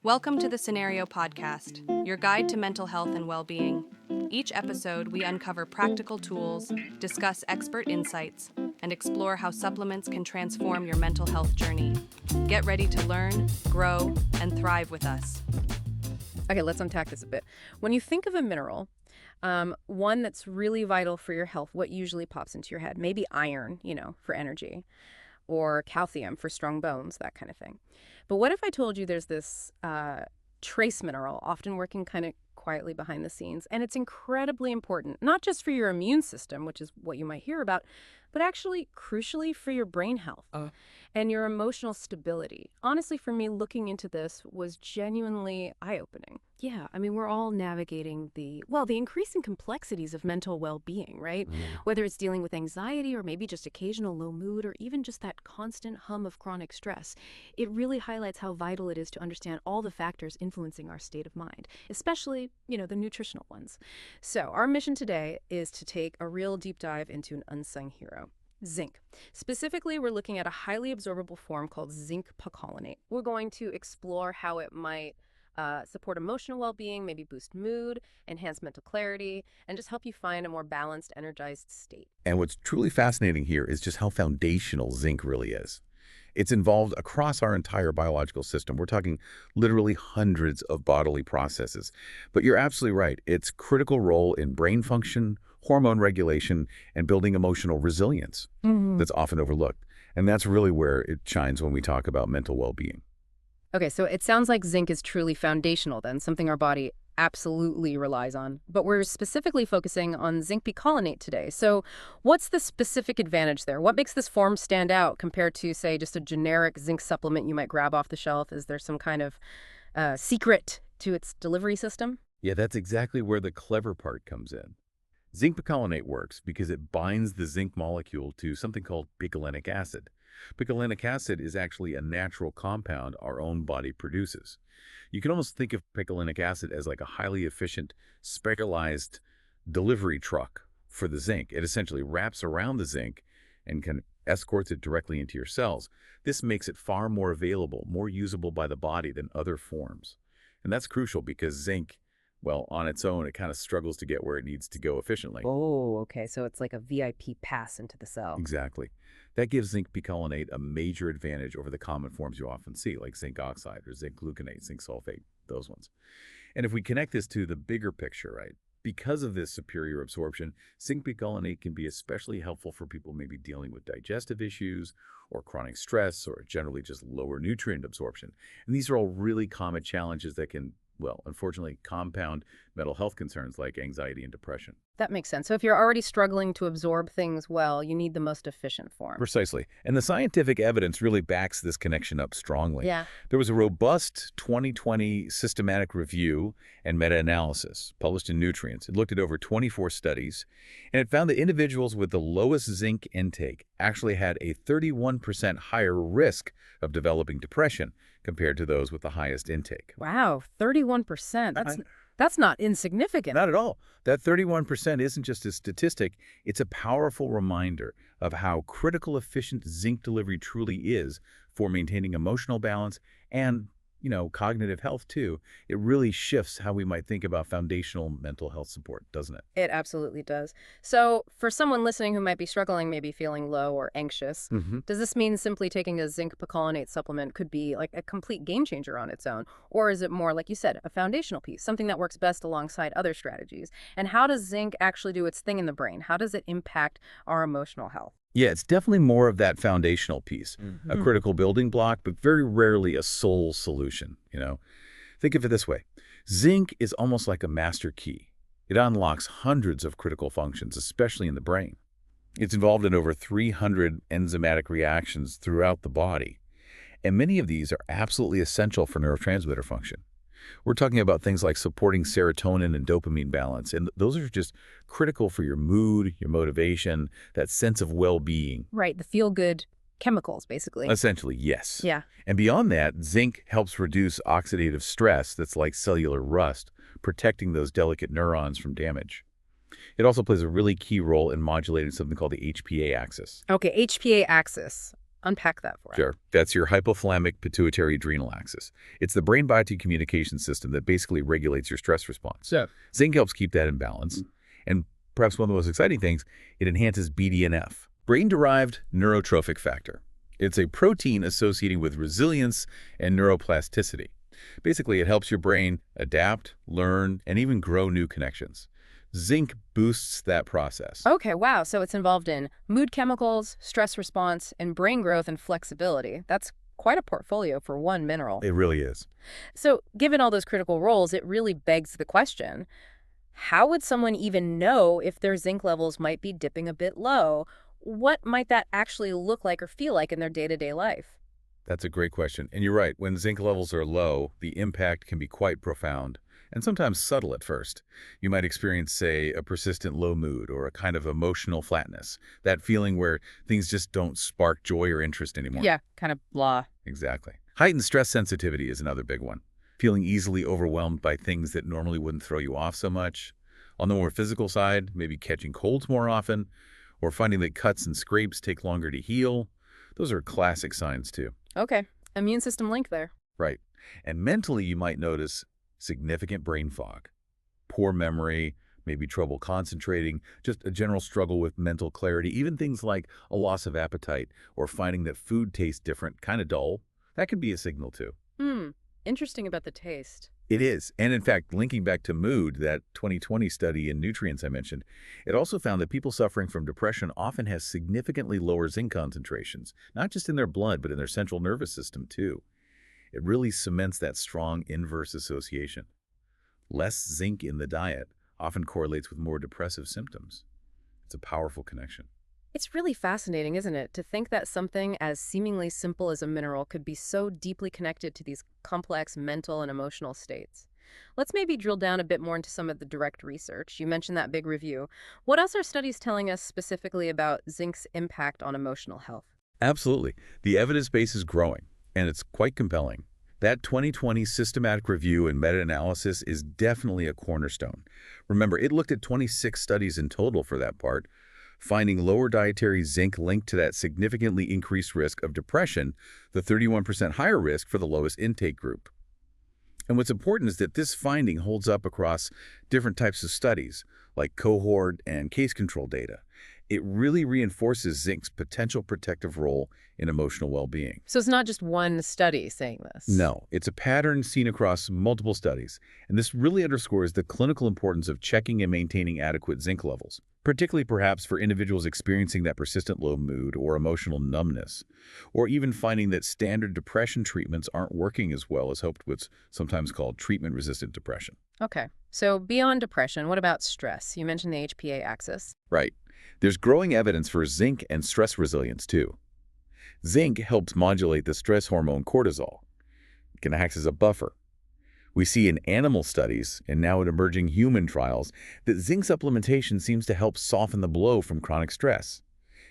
Welcome to the Scenario Podcast, your guide to mental health and well-being. Each episode, we uncover practical tools, discuss expert insights, and explore how supplements can transform your mental health journey. Get ready to learn, grow, and thrive with us. Okay, let's unpack this a bit. When you think of a mineral, one that's really vital for your health, what usually pops into your head? Maybe iron, for energy, or calcium for strong bones, that kind of thing. But what if I told you there's this trace mineral, often working kind of quietly behind the scenes, and it's incredibly important, not just for your immune system, which is what you might hear about, but actually, crucially, for your brain health and your emotional stability. Honestly, for me, looking into this was genuinely eye-opening. Yeah, I mean, we're all navigating the increasing complexities of mental well-being, right? Whether it's dealing with anxiety or maybe just occasional low mood or even just that constant hum of chronic stress. It really highlights how vital it is to understand all the factors influencing our state of mind, especially, the nutritional ones. So our mission today is to take a real deep dive into an unsung hero. Zinc. Specifically, we're looking at a highly absorbable form called zinc picolinate. We're going to explore how it might support emotional well-being, maybe boost mood, enhance mental clarity, and just help you find a more balanced, energized state. And what's truly fascinating here is just how foundational zinc really is. It's involved across our entire biological system. We're talking literally hundreds of bodily processes. But you're absolutely right. Its critical role in brain function, hormone regulation, and building emotional resilience that's often overlooked. And that's really where it shines when we talk about mental well-being. Okay, so it sounds like zinc is truly foundational then, something our body absolutely relies on. But we're specifically focusing on zinc picolinate today. So what's the specific advantage there? What makes this form stand out compared to, say, just a generic zinc supplement you might grab off the shelf? Is there some kind of secret to its delivery system? Yeah, that's exactly where the clever part comes in. Zinc picolinate works because it binds the zinc molecule to something called picolinic acid. Picolinic acid is actually a natural compound our own body produces. You can almost think of picolinic acid as like a highly efficient, specialized delivery truck for the zinc. It essentially wraps around the zinc and can escorts it directly into your cells. This makes it far more available, more usable by the body than other forms. And that's crucial because zinc, well, on its own, it kind of struggles to get where it needs to go efficiently. Oh, okay. So it's like a VIP pass into the cell. Exactly. That gives zinc picolinate a major advantage over the common forms you often see, like zinc oxide or zinc gluconate, zinc sulfate, those ones. And if we connect this to the bigger picture, right, because of this superior absorption, zinc picolinate can be especially helpful for people maybe dealing with digestive issues or chronic stress or generally just lower nutrient absorption. And these are all really common challenges that can, well, unfortunately, compound mental health concerns like anxiety and depression. That makes sense. So if you're already struggling to absorb things well, you need the most efficient form. Precisely. And the scientific evidence really backs this connection up strongly. Yeah. There was a robust 2020 systematic review and meta-analysis published in Nutrients. It looked at over 24 studies, and it found that individuals with the lowest zinc intake actually had a 31% higher risk of developing depression compared to those with the highest intake. Wow, 31%. That's not insignificant. Not at all. That 31% isn't just a statistic. It's a powerful reminder of how critical efficient zinc delivery truly is for maintaining emotional balance and, cognitive health too. It really shifts how we might think about foundational mental health support, doesn't it? It absolutely does. So for someone listening who might be struggling, maybe feeling low or anxious, does this mean simply taking a zinc picolinate supplement could be like a complete game changer on its own? Or is it more, like you said, a foundational piece, something that works best alongside other strategies? And how does zinc actually do its thing in the brain? How does it impact our emotional health? Yeah, it's definitely more of that foundational piece, a critical building block, but very rarely a sole solution, Think of it this way. Zinc is almost like a master key. It unlocks hundreds of critical functions, especially in the brain. It's involved in over 300 enzymatic reactions throughout the body, and many of these are absolutely essential for neurotransmitter function. We're talking about things like supporting serotonin and dopamine balance, and those are just critical for your mood, your motivation, that sense of well-being. Right, the feel-good chemicals, basically. Essentially, yes. Yeah. And beyond that, zinc helps reduce oxidative stress that's like cellular rust, protecting those delicate neurons from damage. It also plays a really key role in modulating something called the HPA axis. Okay, HPA axis. Unpack that for us. Sure. That's your hypothalamic pituitary adrenal axis. It's the brain-body communication system that basically regulates your stress response. So, Zinc helps keep that in balance. And perhaps one of the most exciting things, it enhances BDNF, brain-derived neurotrophic factor. It's a protein associating with resilience and neuroplasticity. Basically, it helps your brain adapt, learn, and even grow new connections. Zinc boosts that process. Okay, wow. So it's involved in mood chemicals, stress response, and brain growth and flexibility. That's quite a portfolio for one mineral. It really is. So given all those critical roles, it really begs the question, how would someone even know if their zinc levels might be dipping a bit low? What might that actually look like or feel like in their day-to-day life? That's a great question. And you're right, when zinc levels are low, the impact can be quite profound and sometimes subtle at first. You might experience, say, a persistent low mood or a kind of emotional flatness, that feeling where things just don't spark joy or interest anymore. Yeah, kind of blah. Exactly. Heightened stress sensitivity is another big one. Feeling easily overwhelmed by things that normally wouldn't throw you off so much. On the more physical side, maybe catching colds more often, or finding that cuts and scrapes take longer to heal. Those are classic signs too. Okay, immune system link there. Right. And mentally, you might notice significant brain fog, poor memory, maybe trouble concentrating, just a general struggle with mental clarity, even things like a loss of appetite or finding that food tastes different, kind of dull. That could be a signal too. Interesting about the taste. It is. And in fact, linking back to mood, that 2020 study in nutrients I mentioned, it also found that people suffering from depression often have significantly lower zinc concentrations, not just in their blood, but in their central nervous system too. It really cements that strong inverse association. Less zinc in the diet often correlates with more depressive symptoms. It's a powerful connection. It's really fascinating, isn't it, to think that something as seemingly simple as a mineral could be so deeply connected to these complex mental and emotional states. Let's maybe drill down a bit more into some of the direct research. You mentioned that big review. What else are studies telling us specifically about zinc's impact on emotional health? Absolutely. The evidence base is growing, and it's quite compelling. That 2020 systematic review and meta-analysis is definitely a cornerstone. Remember, it looked at 26 studies in total for that part, finding lower dietary zinc linked to that significantly increased risk of depression, the 31% higher risk for the lowest intake group. And what's important is that this finding holds up across different types of studies, like cohort and case control data. It really reinforces zinc's potential protective role in emotional well-being. So it's not just one study saying this. No, it's a pattern seen across multiple studies, and this really underscores the clinical importance of checking and maintaining adequate zinc levels, particularly perhaps for individuals experiencing that persistent low mood or emotional numbness, or even finding that standard depression treatments aren't working as well as hoped with sometimes called treatment-resistant depression. Okay, so beyond depression, what about stress? You mentioned the HPA axis. Right. There's growing evidence for zinc and stress resilience too. Zinc helps modulate the stress hormone cortisol. It can act as a buffer. We see in animal studies, and now in emerging human trials, that zinc supplementation seems to help soften the blow from chronic stress.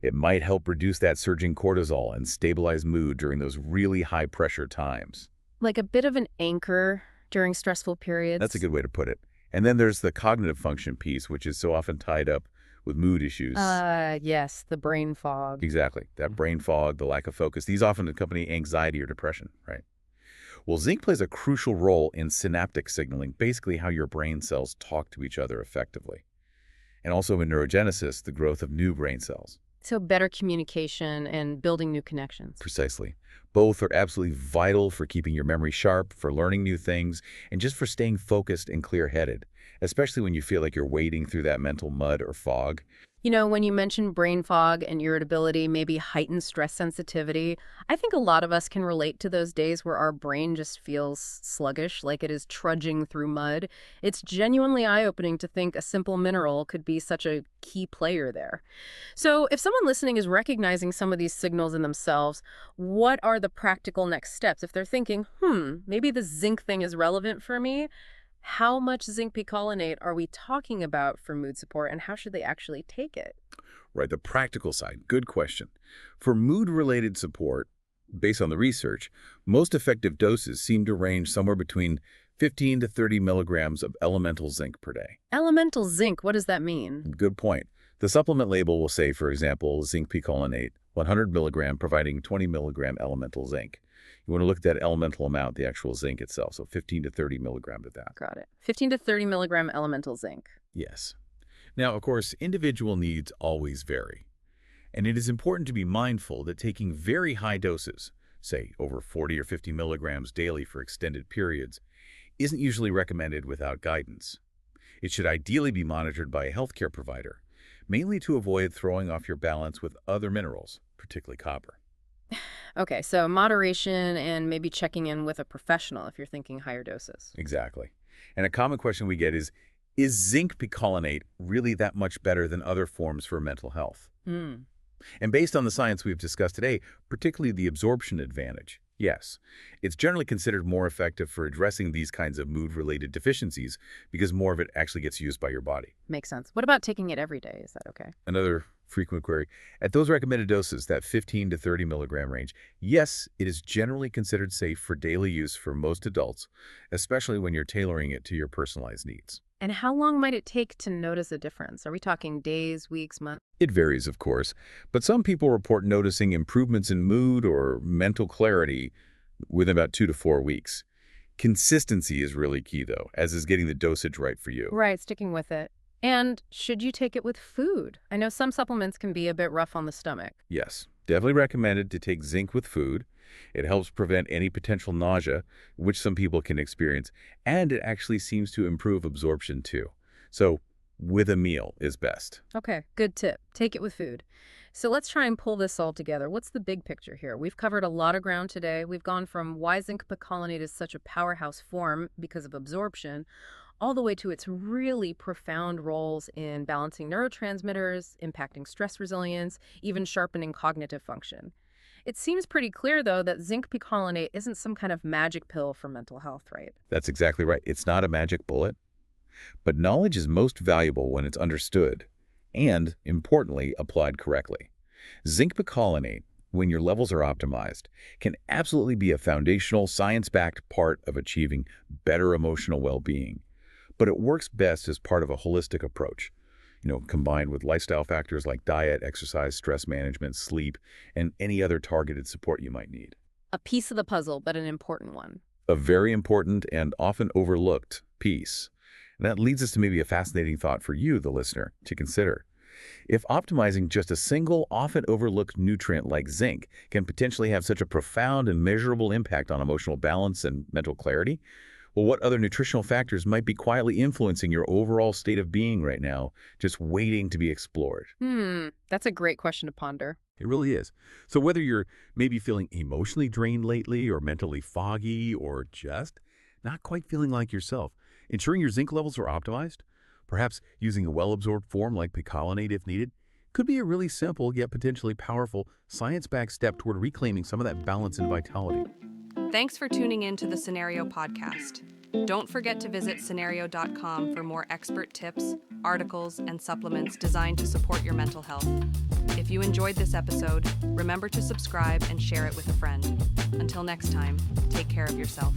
It might help reduce that surging cortisol and stabilize mood during those really high-pressure times. Like a bit of an anchor during stressful periods. That's a good way to put it. And then there's the cognitive function piece, which is so often tied up with mood issues. Yes, the brain fog. Exactly. That brain fog, the lack of focus, these often accompany anxiety or depression, right? Well, zinc plays a crucial role in synaptic signaling, basically how your brain cells talk to each other effectively. And also in neurogenesis, the growth of new brain cells. So better communication and building new connections. Precisely. Both are absolutely vital for keeping your memory sharp, for learning new things, and just for staying focused and clear-headed, especially when you feel like you're wading through that mental mud or fog. You know, when you mention brain fog and irritability, maybe heightened stress sensitivity, I think a lot of us can relate to those days where our brain just feels sluggish, like it is trudging through mud. It's genuinely eye-opening to think a simple mineral could be such a key player there. So if someone listening is recognizing some of these signals in themselves, what are the practical next steps? If they're thinking, maybe the zinc thing is relevant for me, how much zinc picolinate are we talking about for mood support, and how should they actually take it? Right, the practical side. Good question. For mood-related support, based on the research, most effective doses seem to range somewhere between 15 to 30 milligrams of elemental zinc per day. Elemental zinc, what does that mean? Good point. The supplement label will say, for example, zinc picolinate 100 milligram providing 20 milligram elemental zinc. You want to look at that elemental amount, the actual zinc itself, so 15 to 30 milligrams of that. Got it. 15 to 30 milligram elemental zinc. Yes. Now, of course, individual needs always vary. And it is important to be mindful that taking very high doses, say over 40 or 50 milligrams daily for extended periods, isn't usually recommended without guidance. It should ideally be monitored by a healthcare provider, mainly to avoid throwing off your balance with other minerals, particularly copper. Okay, so moderation and maybe checking in with a professional if you're thinking higher doses. Exactly. And a common question we get is zinc picolinate really that much better than other forms for mental health? And based on the science we've discussed today, particularly the absorption advantage, yes, it's generally considered more effective for addressing these kinds of mood-related deficiencies because more of it actually gets used by your body. Makes sense. What about taking it every day? Is that okay? Another frequent query. At those recommended doses, that 15 to 30 milligram range, yes, it is generally considered safe for daily use for most adults, especially when you're tailoring it to your personalized needs. And how long might it take to notice a difference? Are we talking days, weeks, months? It varies, of course, but some people report noticing improvements in mood or mental clarity within about 2 to 4 weeks. Consistency is really key, though, as is getting the dosage right for you. Right, sticking with it. And should you take it with food? I know some supplements can be a bit rough on the stomach. Yes, definitely recommended to take zinc with food. It helps prevent any potential nausea, which some people can experience, and it actually seems to improve absorption too. So, with a meal is best. Okay, good tip. Take it with food. So let's try and pull this all together. What's the big picture here? We've covered a lot of ground today. We've gone from why zinc picolinate is such a powerhouse form because of absorption, all the way to its really profound roles in balancing neurotransmitters, impacting stress resilience, even sharpening cognitive function. It seems pretty clear, though, that zinc picolinate isn't some kind of magic pill for mental health, right? That's exactly right. It's not a magic bullet. But knowledge is most valuable when it's understood and, importantly, applied correctly. Zinc picolinate, when your levels are optimized, can absolutely be a foundational, science-backed part of achieving better emotional well-being. But it works best as part of a holistic approach, combined with lifestyle factors like diet, exercise, stress management, sleep, and any other targeted support you might need. A piece of the puzzle, but an important one. A very important and often overlooked piece. And that leads us to maybe a fascinating thought for you, the listener, to consider. If optimizing just a single, often overlooked nutrient like zinc can potentially have such a profound and measurable impact on emotional balance and mental clarity, well, what other nutritional factors might be quietly influencing your overall state of being right now, just waiting to be explored? That's a great question to ponder. It really is. So whether you're maybe feeling emotionally drained lately or mentally foggy or just not quite feeling like yourself, ensuring your zinc levels are optimized, perhaps using a well-absorbed form like picolinate if needed, could be a really simple yet potentially powerful science-backed step toward reclaiming some of that balance and vitality. Thanks for tuning in to the Scenario Podcast. Don't forget to visit scenario.com for more expert tips, articles, and supplements designed to support your mental health. If you enjoyed this episode, remember to subscribe and share it with a friend. Until next time, take care of yourself.